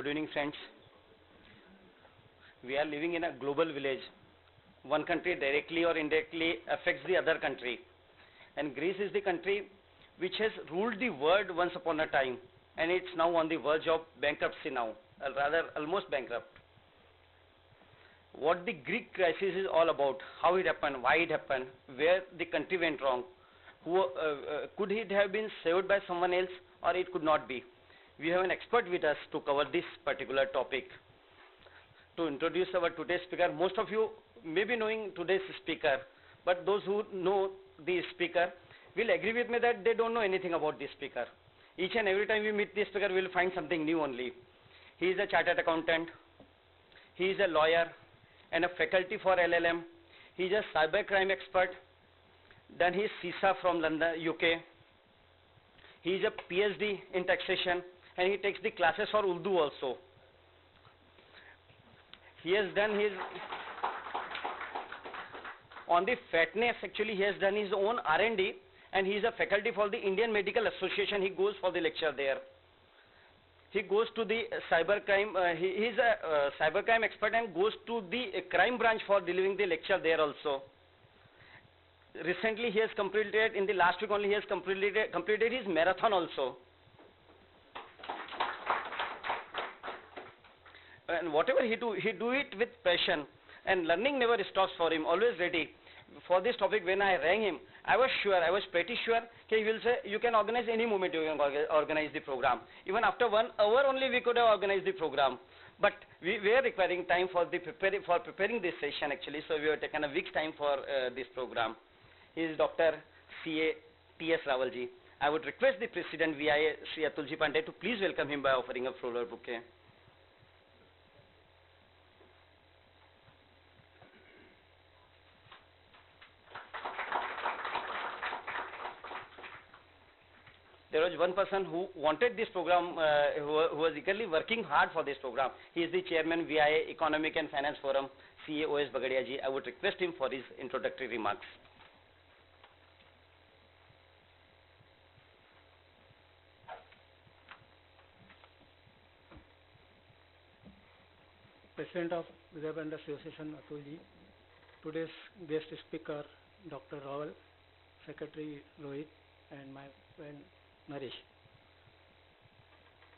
Good evening, friends. We are living in a global village. One country directly or indirectly affects the other country. And Greece is the country which has ruled the world once upon a time. And it's now on the verge of bankruptcy now, rather almost bankrupt. What the Greek crisis is all about, how it happened, why it happened, where the country went wrong, could it have been saved by someone else or it could not be. We have an expert with us to cover this particular topic. To introduce our today's speaker, most of you may be knowing today's speaker, but those who know the speaker will agree with me that they don't know anything about this speaker. Each and every time we meet this speaker, we will find something new only. He is a chartered accountant, he is a lawyer and a faculty for LLM, he is a cybercrime expert, then he is CISA from London, UK, he is a PhD in taxation and he takes the classes for Urdu also. He has done his, on the fatness actually he has done his own R&D and he is a faculty for the Indian Medical Association. He goes for the lecture there. He goes to the cybercrime, he is a cybercrime expert and goes to the crime branch for delivering the lecture there also. Recently he has completed, in the last week only he has completed his marathon also. And whatever he do it with passion and learning never stops for him, always ready. For this topic when I rang him, I was pretty sure that he will say, you can organize any moment, you can organize the program. Even after 1 hour only we could have organized the program. But we were requiring time for preparing this session actually, so we have taken a week's time for this program. He is Dr. C.A. T.S. Rawalji. I would request the President VIA, Sri Atulji Pandey, to please welcome him by offering a floral bouquet. There was one person who wanted this program, who was eagerly working hard for this program. He is the chairman VIA Economic and Finance Forum, CA O.S. Bagadia ji. I would request him for his introductory remarks. President of Reserve Bank Association, Atulji, today's guest speaker, Dr. Rawal, Secretary Rohit, and my friend Naresh.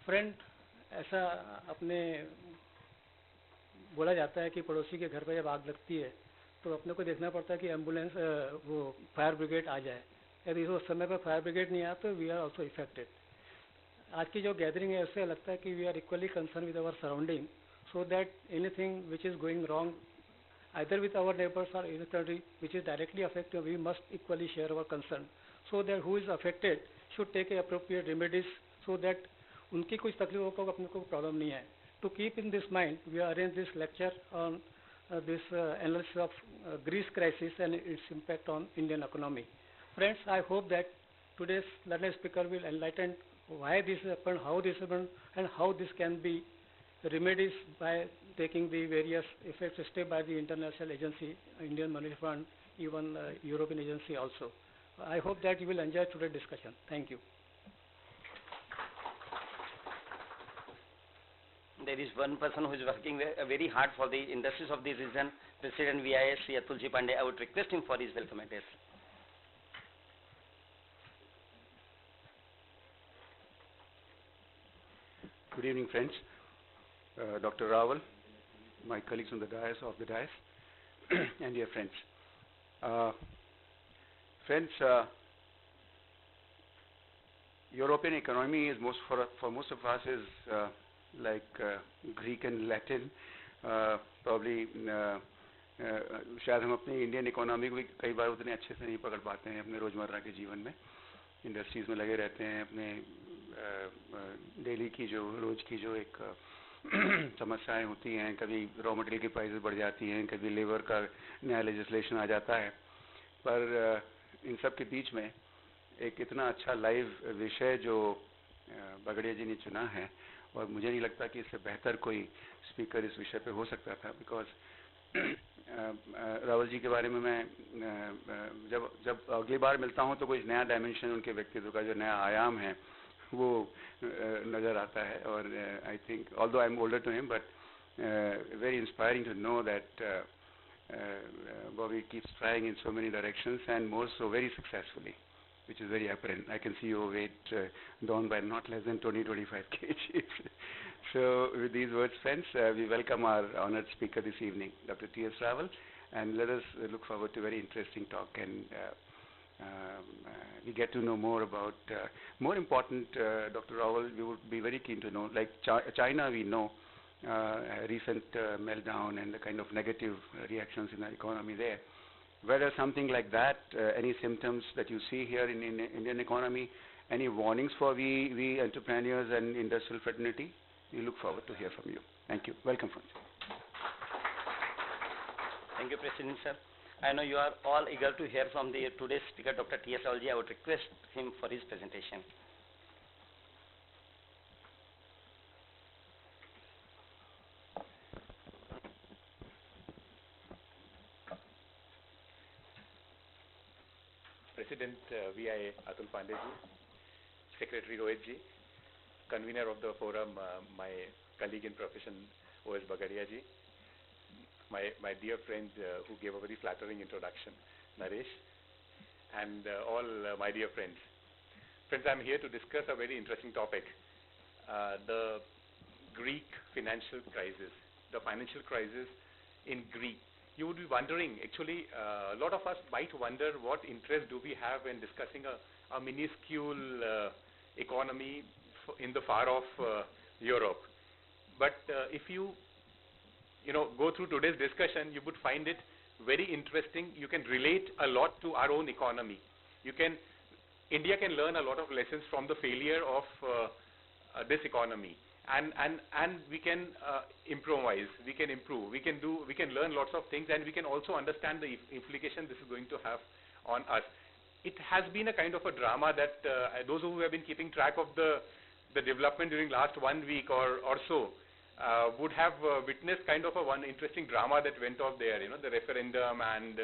Friend, ऐसा अपने बोला जाता है कि पड़ोसी के घर पर जब आग लगती है तो अपने को देखना पड़ता है कि एम्बुलेंस वो फायर ब्रिगेड आ जाए. यदि उस समय पर फायर ब्रिगेड नहीं आया तो वी आर ऑल्सो इफेक्टेड. आज की जो गैदरिंग है उससे लगता है कि we are equally concern with our surrounding, so that anything which is going wrong either with our neighbors or in the country which is directly affected, we must equally share our concern, so that who is affected should take appropriate remedies so that उनकी कुछ तकलीफों को अपने को problem नहीं है. To keep in this mind, we arrange this lecture on this analysis of Greece crisis and its impact on Indian economy. Friends, I hope that today's learned speaker will enlighten why this happened, how this happened, and how this can be remedies by taking the various effects step by the international agency, Indian Monetary Fund, even European agency also. I hope that you will enjoy today's discussion. Thank you. There is one person who is working very hard for the industries of the region, President VIA, Sri Atulji Pandey. I would request him for his welcome address. Good evening, friends. Dr. Rawal, my colleagues on the dais, and dear friends. European economy is for most of us is like Greek and Latin. Probably शायद हम अपनी Indian economy को भी कई बार उतने अच्छे से नहीं पकड़ पाते हैं अपने रोजमर्रा के जीवन में. इंडस्ट्रीज में लगे रहते हैं, अपने डेली की जो रोज की जो एक समस्याएं होती हैं, कभी रॉ मटेरियल की प्राइसेस बढ़ जाती हैं, कभी लेबर का नया लेजिस्लेशन आ जाता है. पर इन सब के बीच में एक इतना अच्छा लाइव विषय जो बगड़िया जी ने चुना है, और मुझे नहीं लगता कि इससे बेहतर कोई स्पीकर इस विषय पे हो सकता था. बिकॉज रावल जी के बारे में मैं जब अगली बार मिलता हूं तो कोई नया डायमेंशन उनके व्यक्तित्व का जो नया आयाम है वो नज़र आता है. और I think, although I'm older to him, but very inspiring to know that Bobby keeps trying in so many directions, and more so very successfully, which is very apparent. I can see your weight down by not less than 20-25 kgs. So with these words, friends, we welcome our honored speaker this evening, Dr. T.S. Raval, and let us look forward to a very interesting talk, and we get to know more about, more important, Dr. Raval, we would be very keen to know, like China, we know recent meltdown and the kind of negative reactions in the economy there. Whether something like that, any symptoms that you see here in Indian economy, any warnings for we entrepreneurs and industrial fraternity? We look forward to hear from you. Thank you. Welcome, friends. Thank you, President sir. I know you are all eager to hear from the today's speaker, Dr. T.S. Raval. I would request him for his presentation. President VI Atul Pandey ji, Secretary Rohit ji, Convener of the forum, my colleague in profession O.S. Bagaria ji, my dear friend who gave a very flattering introduction, Naresh, and all my dear friends. Friends, I'm here to discuss a very interesting topic, the Greek financial crisis, the financial crisis in Greece. You would be wondering, actually, a lot of us might wonder what interest do we have in discussing a minuscule economy in the far off Europe. But if you go through today's discussion, you would find it very interesting. You can relate a lot to our own economy. India can learn a lot of lessons from the failure of this economy. And we can improvise, we can improve, we can learn lots of things, and we can also understand the implication this is going to have on us. It has been a kind of a drama that those who have been keeping track of the development during last 1 week or so would have witnessed kind of one interesting drama that went off there. The referendum, and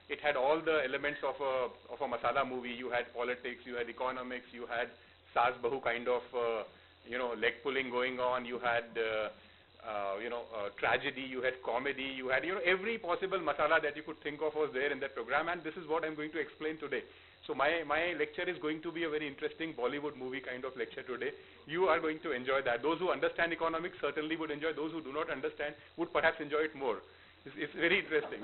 it had all the elements of a masala movie. You had politics, you had economics, you had Saas Bahu kind of leg pulling going on. You had tragedy, you had comedy, you had every possible masala that you could think of was there in that program, and this is what I'm going to explain today. So my lecture is going to be a very interesting Bollywood movie kind of lecture today. You are going to enjoy that. Those who understand economics certainly would enjoy. Those who do not understand would perhaps enjoy it more. It's very interesting.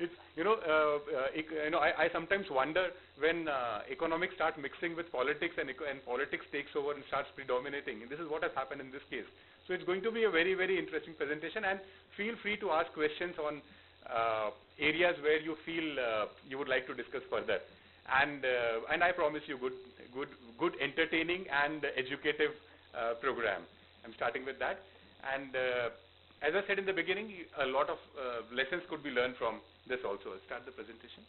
It's I sometimes wonder when economics start mixing with politics, and politics takes over and starts predominating. And this is what has happened in this case. So it's going to be a very, very interesting presentation, and feel free to ask questions on areas where you feel you would like to discuss further. And I promise you good entertaining and educative program. I'm starting with that. And as I said in the beginning, a lot of lessons could be learned from this also. I'll start the presentation.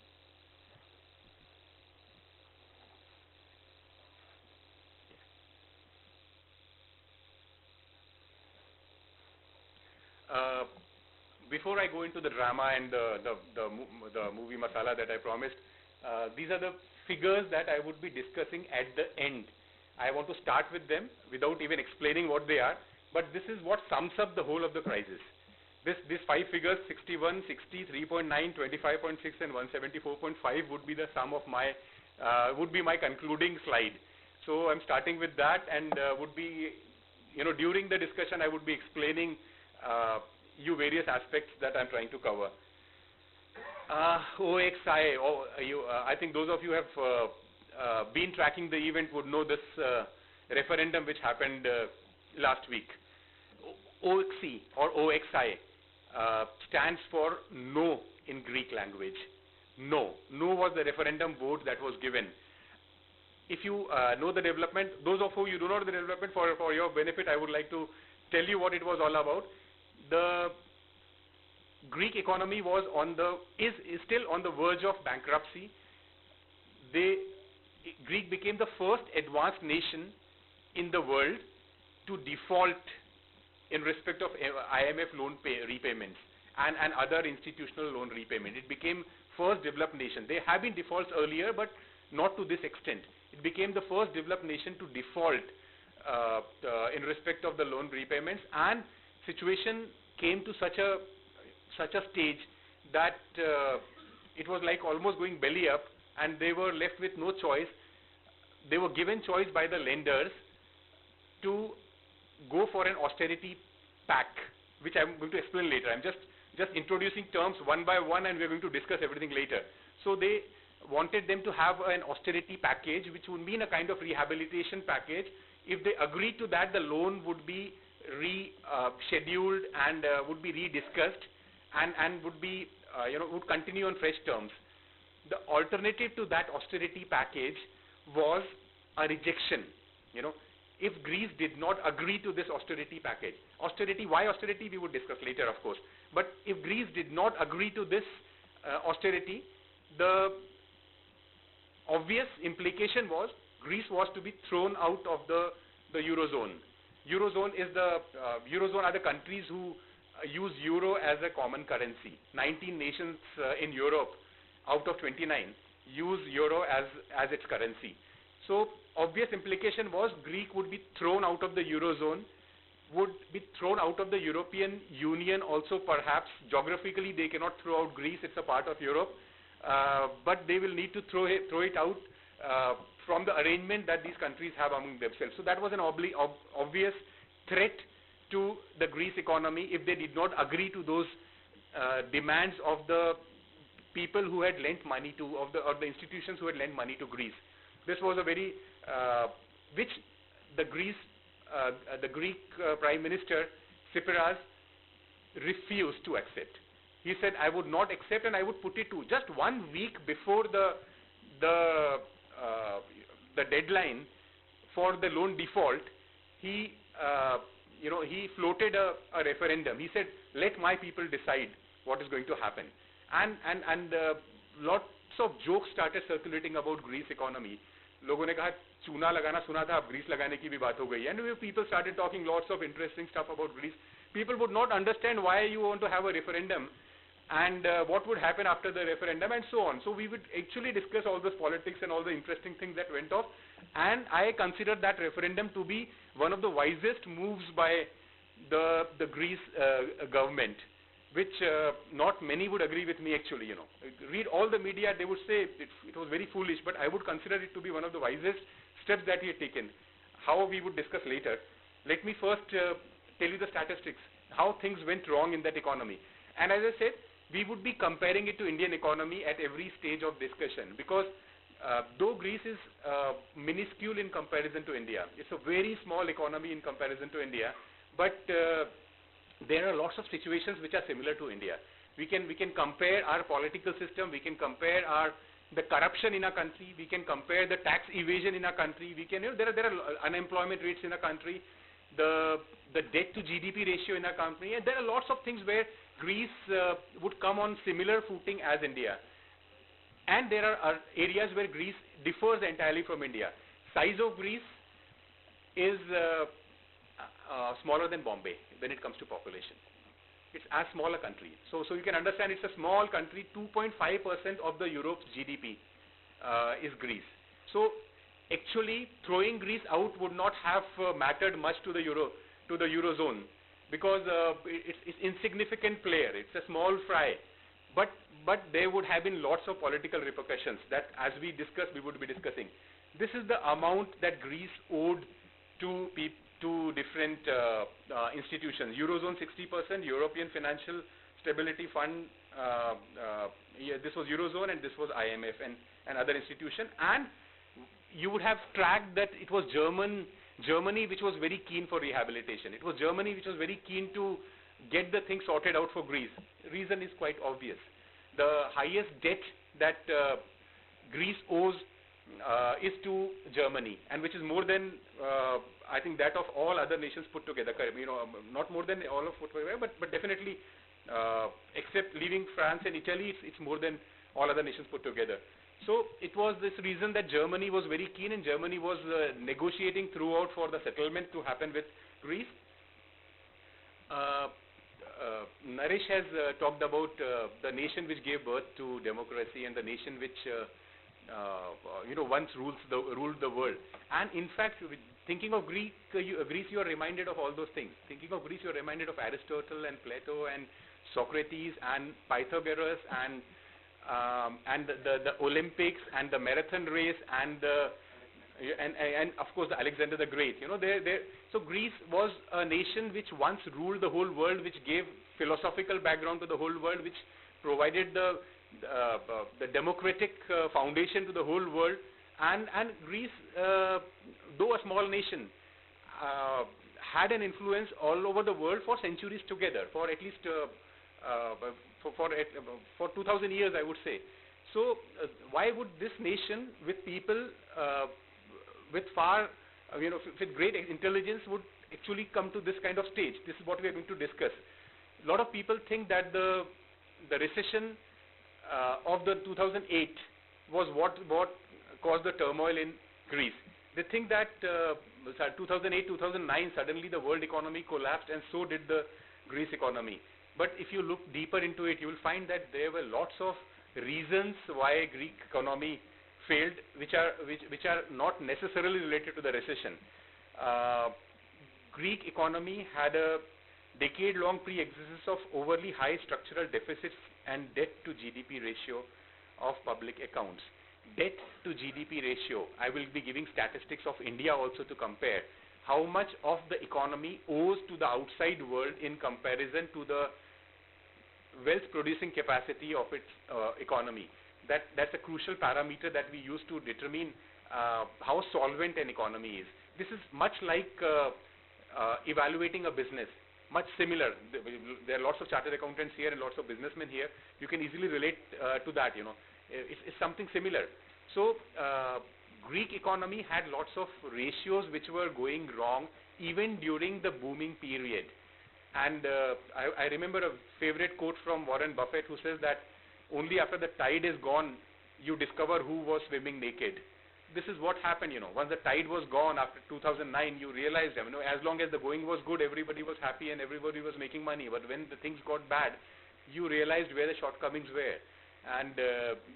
Before I go into the drama and the movie masala that I promised, these are the figures that I would be discussing at the end. I want to start with them without even explaining what they are, but this is what sums up the whole of the crisis. These 5 figures, 61, 60, 3.9, 25.6 and 174.5 would be the sum of my, would be my concluding slide. So I'm starting with that, and would be, during the discussion I would be explaining you various aspects that I'm trying to cover. OXI, I think those of you who have been tracking the event would know this referendum which happened last week. OXI or OXI stands for no in Greek language. No. No was the referendum vote that was given. If you know the development, those of you do not know the development, for your benefit, I would like to tell you what it was all about. The Greek economy was is still on the verge of bankruptcy. Greek became the first advanced nation in the world to default in respect of IMF loan repayments and other institutional loan repayment. It became first developed nation. There have been defaults earlier, but not to this extent. It became the first developed nation to default in respect of the loan repayments, and situation came to such a stage that it was like almost going belly up, and they were left with no choice. They were given choice by the lenders to go for an austerity pact, which I'm going to explain later. I'm just introducing terms one by one, and we're going to discuss everything later. So they wanted them to have an austerity package, which would mean a kind of rehabilitation package. If they agreed to that, the loan would be scheduled and would be rediscussed, and would be would continue on fresh terms. The alternative to that austerity package was a rejection. If Greece did not agree to this austerity package, why austerity we would discuss later, of course. But if Greece did not agree to this austerity, the obvious implication was Greece was to be thrown out of the Eurozone. Eurozone are the countries who use euro as a common currency. 19 nations in Europe out of 29 use euro as its currency. So obvious implication was Greece would be thrown out of the Eurozone, would be thrown out of the European Union also perhaps. Geographically they cannot throw out Greece, it's a part of Europe, but they will need to throw it out from the arrangement that these countries have among themselves. So that was an obvious threat to the Greece economy if they did not agree to those demands of the people who had lent money to, or the institutions who had lent money to Greece. This was a very, which the Greek Prime Minister Tsipras refused to accept. He said, I would not accept, and I would put it to just 1 week before the deadline for the loan default. He floated a referendum. He said, let my people decide what is going to happen. And lots of jokes started circulating about Greece economy. लोगों ने कहा चूना लगाना सुना था, अब Greece लगाने की भी बात हो गई. And people started talking lots of interesting stuff about Greece. People would not understand why you want to have a referendum and what would happen after the referendum and so on. So we would actually discuss all this politics and all the interesting things that went off, and I considered that referendum to be one of the wisest moves by the Greece government, which not many would agree with me actually. Read all the media, they would say it was very foolish, but I would consider it to be one of the wisest steps that he had taken. How we would discuss later. Let me first tell you the statistics, how things went wrong in that economy. And as I said, we would be comparing it to Indian economy at every stage of discussion, because though Greece is minuscule in comparison to India, it's a very small economy in comparison to India, but there are lots of situations which are similar to India. We can compare our political system, we can compare the corruption in our country, we can compare the tax evasion in our country, there are unemployment rates in our country, the debt to GDP ratio in our country, and there are lots of things where Greece would come on similar footing as India. And there are areas where Greece differs entirely from India. Size of Greece is smaller than Bombay when it comes to population. It's as small a country. So you can understand it's a small country. 2.5% of the Europe's GDP is Greece. So actually throwing Greece out would not have mattered much to the Eurozone, because it's insignificant player. It's a small fry. But there would have been lots of political repercussions that, as we discussed, we would be discussing. This is the amount that Greece owed to different institutions. Eurozone 60%, European Financial Stability Fund, this was Eurozone, and this was IMF and other institution. And you would have tracked that it was Germany which was very keen for rehabilitation. It was Germany which was very keen to get the thing sorted out for Greece. Reason is quite obvious. The highest debt that Greece owes is to Germany, and which is more than I think that of all other nations put together. Not more than all of put together, but definitely except leaving France and Italy, it's more than all other nations put together. So it was this reason that Germany was very keen, and Germany was negotiating throughout for the settlement to happen with Greece. Naresh has talked about the nation which gave birth to democracy and the nation which once ruled the world. And in fact, thinking of Greece, you are reminded of all those things. Thinking of Greece, you are reminded of Aristotle and Plato and Socrates and Pythagoras and the Olympics and the marathon race and of course the Alexander the Great. So Greece was a nation which once ruled the whole world, which gave philosophical background to the whole world, which provided the democratic foundation to the whole world. And Greece, though a small nation, had an influence all over the world for centuries together, for at least for 2,000 years, I would say. So why would this nation, with people with with great intelligence, would actually come to this kind of stage? This is what we are going to discuss. A lot of people think that the recession of the 2008 was what caused the turmoil in Greece. They think that 2008, 2009, suddenly the world economy collapsed, and so did the Greece economy. But if you look deeper into it, you will find that there were lots of reasons why Greek economy failed, which are not necessarily related to the recession. Greek economy had a decade-long pre-existence of overly high structural deficits and debt to GDP ratio of public accounts. Debt to GDP ratio, I will be giving statistics of India also to compare. How much of the economy owes to the outside world in comparison to the wealth producing capacity of its economy. That's a crucial parameter that we use to determine how solvent an economy is. This is much like evaluating a business, much similar. There are lots of chartered accountants here and lots of businessmen here. You can easily relate to that, It's something similar. So Greek economy had lots of ratios which were going wrong even during the booming period. And I remember a favorite quote from Warren Buffett, who says that only after the tide is gone, you discover who was swimming naked. This is what happened, Once the tide was gone after 2009, you realized, as long as the going was good, everybody was happy and everybody was making money. But when the things got bad, you realized where the shortcomings were. And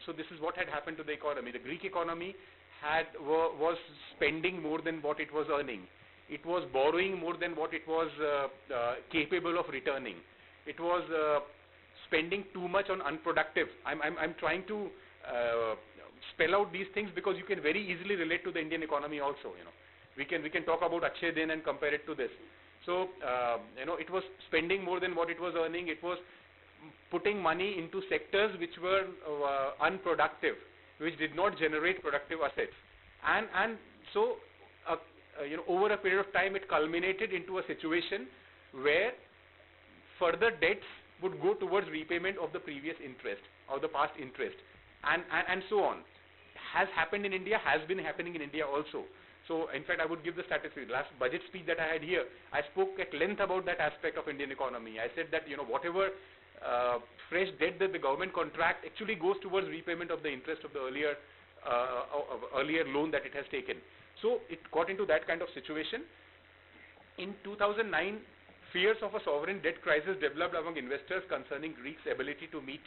so this is what had happened to the economy. The Greek economy was spending more than what it was earning. It was borrowing more than what it was capable of returning. It was spending too much on unproductive. I'm trying to spell out these things because you can very easily relate to the Indian economy also. We can talk about Achhe Din and compare it to this. So it was spending more than what it was earning. It was putting money into sectors which were unproductive, which did not generate productive assets, and so over a period of time, it culminated into a situation where further debts would go towards repayment of the previous interest or the past interest, and so on. Has happened in India, has been happening in India also. So, in fact, I would give the statistics. Last budget speech that I had here, I spoke at length about that aspect of Indian economy. I said that whatever fresh debt that the government contract actually goes towards repayment of the interest of the earlier loan that it has taken. So it got into that kind of situation. In 2009, fears of a sovereign debt crisis developed among investors concerning Greece's ability to meet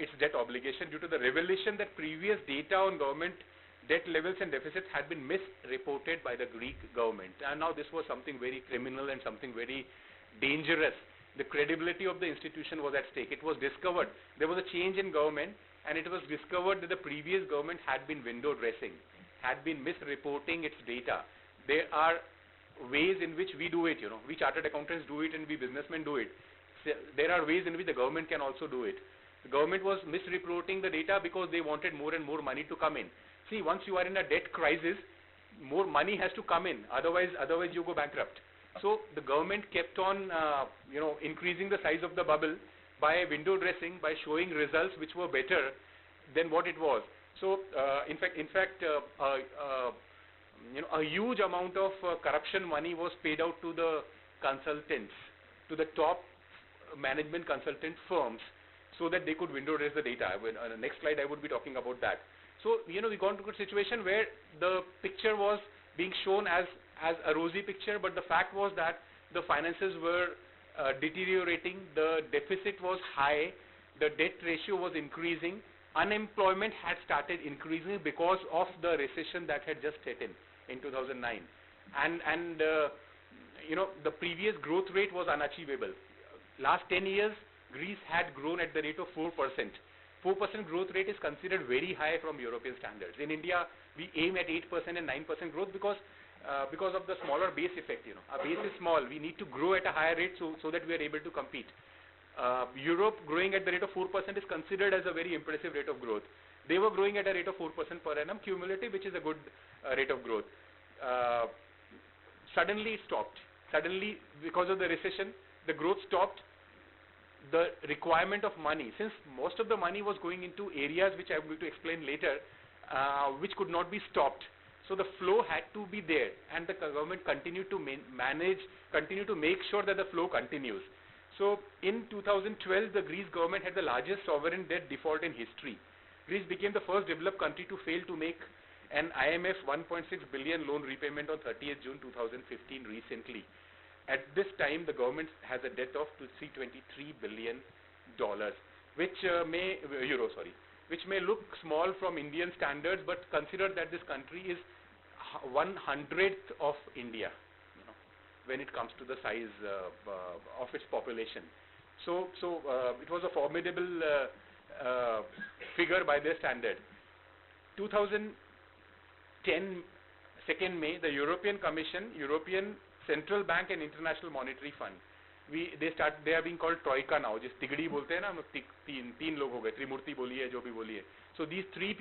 its debt obligation due to the revelation that previous data on government debt levels and deficits had been misreported by the Greek government. And now this was something very criminal and something very dangerous. The credibility of the institution was at stake. It was discovered. There was a change in government, and it was discovered that the previous government had been window dressing, had been misreporting its data. There are ways in which we do it, we chartered accountants do it and we businessmen do it. There are ways in which the government can also do it. The government was misreporting the data because they wanted more and more money to come in. See, once you are in a debt crisis, more money has to come in, otherwise you go bankrupt. So the government kept on, increasing the size of the bubble by window dressing, by showing results which were better than what it was. So, in fact, a huge amount of corruption money was paid out to the consultants, to the top management consultant firms, so that they could window dress the data. On the next slide, I would be talking about that. So, we got into a situation where the picture was being shown as a rosy picture, but the fact was that the finances were deteriorating, the deficit was high, the debt ratio was increasing, unemployment had started increasing because of the recession that had just hit in 2009. And the previous growth rate was unachievable. Last 10 years, Greece had grown at the rate of 4%. 4% growth rate is considered very high from European standards. In India, we aim at 8% and 9% growth because of the smaller base effect. Our base is small. We need to grow at a higher rate so that we are able to compete. Europe growing at the rate of 4% is considered as a very impressive rate of growth. They were growing at a rate of 4% per annum cumulative, which is a good rate of growth. Suddenly it stopped. Suddenly, because of the recession, the growth stopped. The requirement of money, since most of the money was going into areas which I am going to explain later, which could not be stopped. So the flow had to be there, and the government continued to continue to make sure that the flow continues. So in 2012, the Greece government had the largest sovereign debt default in history. Greece became the first developed country to fail to make an IMF 1.6 billion loan repayment on 30th June 2015 recently. At this time, the government has a debt of $323 billion, which may look small from Indian standards, but consider that this country is 1/100th of India, when it comes to the size of its population. So it was a formidable figure by their standard. 2010, 2nd May, the European Commission, European Central Bank and International Monetary Fund, they are being called Troika now. जिस तिगड़ी बोलते हैं ना, हम तीन लोग हो गए, त्रिमूर्ति बोलिए, जो भी बोलिए. So these three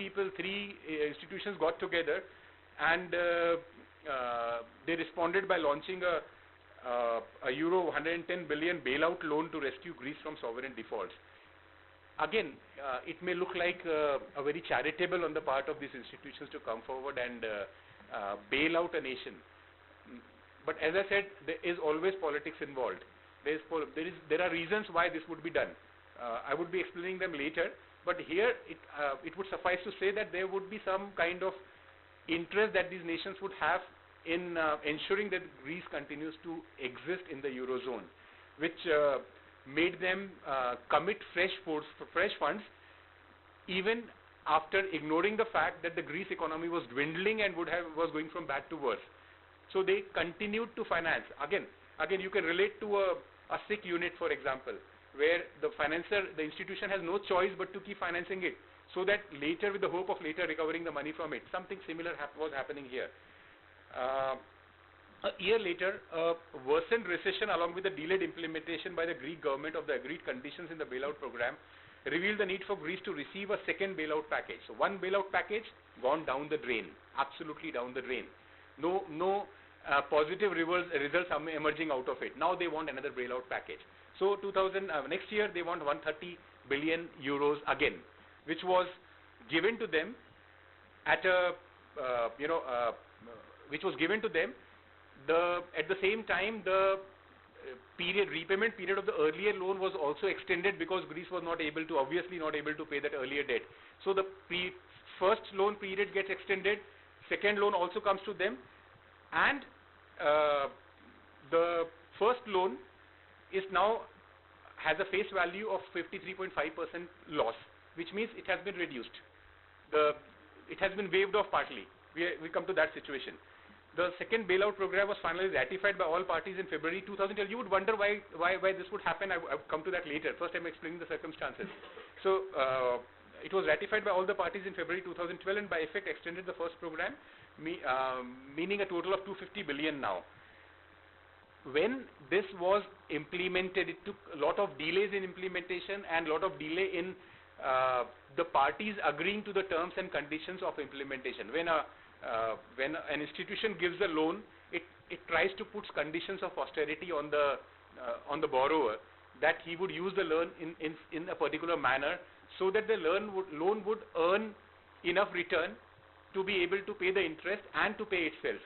institutions got together, and they responded by launching a euro 110 billion bailout loan to rescue Greece from sovereign defaults. Again, it may look like a very charitable on the part of these institutions to come forward and bail out a nation. But as I said, there is always politics involved. There are reasons why this would be done. I would be explaining them later, but here it would suffice to say that there would be some kind of interest that these nations would have in ensuring that Greece continues to exist in the Eurozone, which made them commit fresh funds even after ignoring the fact that the Greece economy was dwindling and was going from bad to worse. So they continued to finance. Again, you can relate to a sick unit, for example, where the institution has no choice but to keep financing it, so that later, with the hope of later recovering the money from it. Something similar was happening here. A year later, a worsened recession along with the delayed implementation by the Greek government of the agreed conditions in the bailout program revealed the need for Greece to receive a second bailout package. So one bailout package gone down the drain, absolutely down the drain. No positive results emerging out of it. Now they want another bailout package. So next year they want 130 billion euros again, which was given to them at the same time the repayment period of the earlier loan was also extended, because Greece was obviously not able to pay that earlier debt. So the first loan period gets extended, second loan also comes to them, and the first loan has a face value of 53.5% loss, which means it has been reduced. It has been waived off partly. We come to that situation. The second bailout program was finally ratified by all parties in February 2012. You would wonder why this would happen. I'll come to that later. First, I'm explaining the circumstances. So it was ratified by all the parties in February 2012, and by effect extended the first program, meaning a total of 250 billion now. When this was implemented, it took a lot of delays in implementation and a lot of delay in the parties agreeing to the terms and conditions of implementation. When an institution gives a loan, it tries to put conditions of austerity on the borrower, that he would use the loan in a particular manner, so that the loan would earn enough return to be able to pay the interest and to pay itself.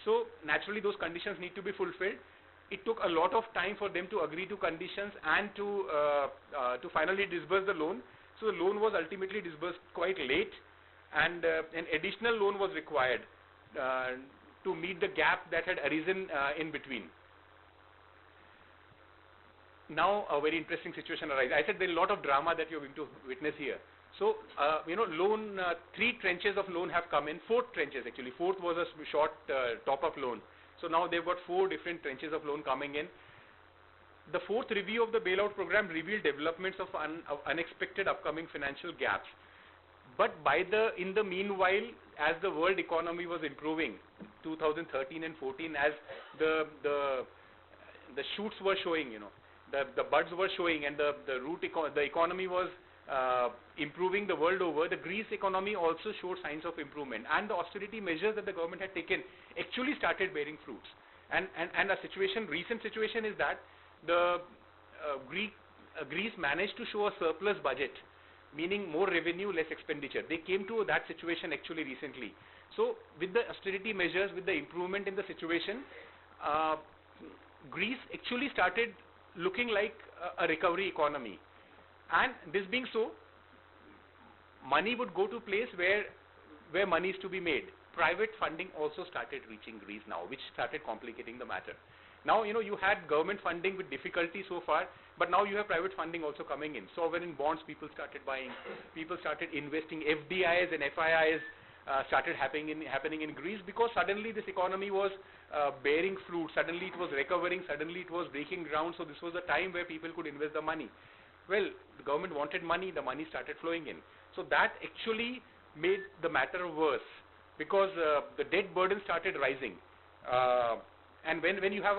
So naturally those conditions need to be fulfilled. It took a lot of time for them to agree to conditions and to finally disburse the loan. So the loan was ultimately disbursed quite late, and an additional loan was required to meet the gap that had arisen in between. now a very interesting situation arises. I said there is a lot of drama that you're going to witness here. So, loan, 3 trenches of loan have come in, 4 trenches actually. 4th was a short top-up loan. So now they've got 4 different trenches of loan coming in. The 4th review of the bailout program revealed developments of unexpected upcoming financial gaps. But in the meanwhile, as the world economy was improving, 2013 and 14, as the shoots were showing, the buds were showing, and the economy was improving the world over, the Greece economy also showed signs of improvement, and the austerity measures that the government had taken actually started bearing fruits. And recent situation is that the Greece managed to show a surplus budget, meaning more revenue, less expenditure. They came to that situation actually recently. So with the austerity measures, with the improvement in the situation, Greece actually started looking like a recovery economy. And this being so, money would go to place where money is to be made. Private funding also started reaching Greece now, which started complicating the matter. Now, you had government funding with difficulty so far, but now you have private funding also coming in. Sovereign bonds people started buying, people started investing, FDIs and FIIs started happening in Greece, because suddenly this economy was bearing fruit, suddenly it was recovering, suddenly it was breaking ground, so this was the time where people could invest the money. Well, the government wanted money, the money started flowing in. So that actually made the matter worse, because the debt burden started rising. And when you have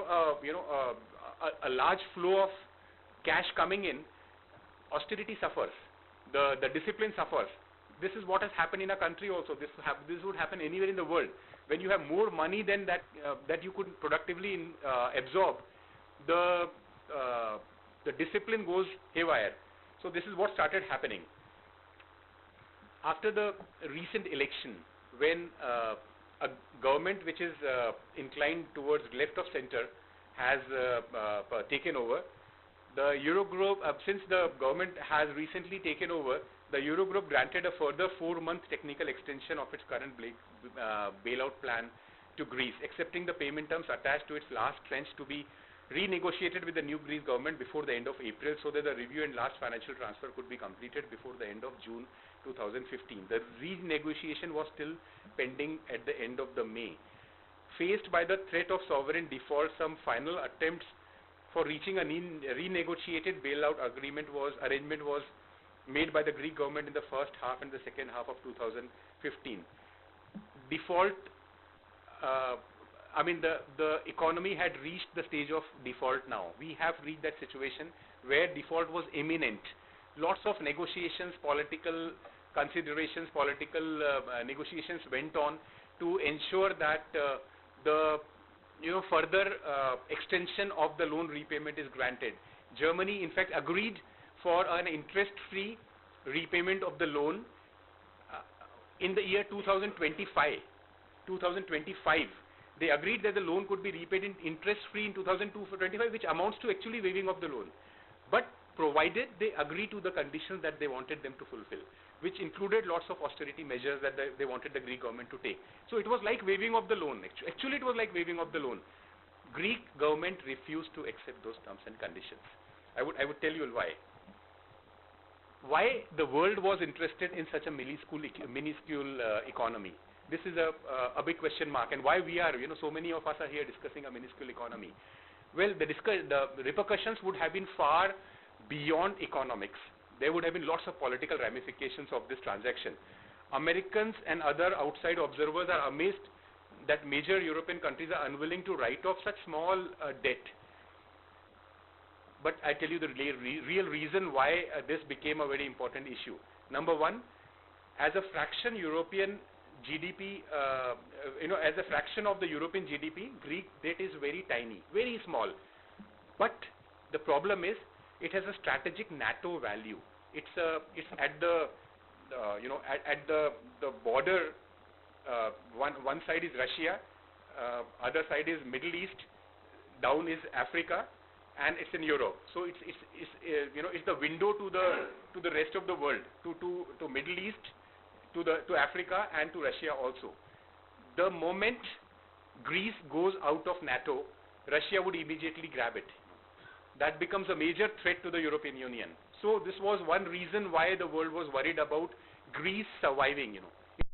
a large flow of cash coming in, austerity suffers, the discipline suffers. This is what has happened in a country also. This would happen anywhere in the world. When you have more money than that you could productively absorb, the discipline goes haywire. So this is what started happening. After the recent election, when a government which is inclined towards left of center has taken over, the Eurogroup, since the government has recently taken over, the Eurogroup granted a further 4-month technical extension of its current bailout plan to Greece, accepting the payment terms attached to its last tranche to be renegotiated with the new Greece government before the end of April, so that the review and last financial transfer could be completed before the end of June 2015. The renegotiation was still pending at the end of the May. Faced by the threat of sovereign default, some final attempts for reaching a renegotiated bailout arrangement was made by the Greek government in the first half and the second half of 2015. Default, the economy had reached the stage of default now. We have reached that situation where default was imminent. Lots of negotiations, political considerations, political negotiations went on to ensure that the further extension of the loan repayment is granted. Germany, in fact, agreed for an interest-free repayment of the loan in the year 2025. They agreed that the loan could be repaid in interest-free in 2025, which amounts to actually waiving of the loan. But provided they agree to the conditions that they wanted them to fulfill, which included lots of austerity measures that they wanted the Greek government to take. So it was like waiving of the loan. Actually, it was like waiving of the loan. Greek government refused to accept those terms and conditions. I would tell you why. Why the world was interested in such a minuscule economy. This is a big question mark, and why we are, so many of us are here discussing a minuscule economy. Well, the repercussions would have been far beyond economics. There would have been lots of political ramifications of this transaction. Americans and other outside observers are amazed that major European countries are unwilling to write off such small debt. But I tell you the real reason why this became a very important issue. Number one, as a fraction European GDP, as a fraction of the European GDP, Greek debt is very tiny, very small. But the problem is, it has a strategic NATO value. It's at the border. One side is Russia, other side is Middle East, down is Africa, and it's in Europe. So it's the window to the rest of the world, to Middle East, to Africa, and to Russia also. The moment Greece goes out of NATO, Russia would immediately grab it. that becomes a major threat to the European Union. So this was one reason why the world was worried about Greece surviving,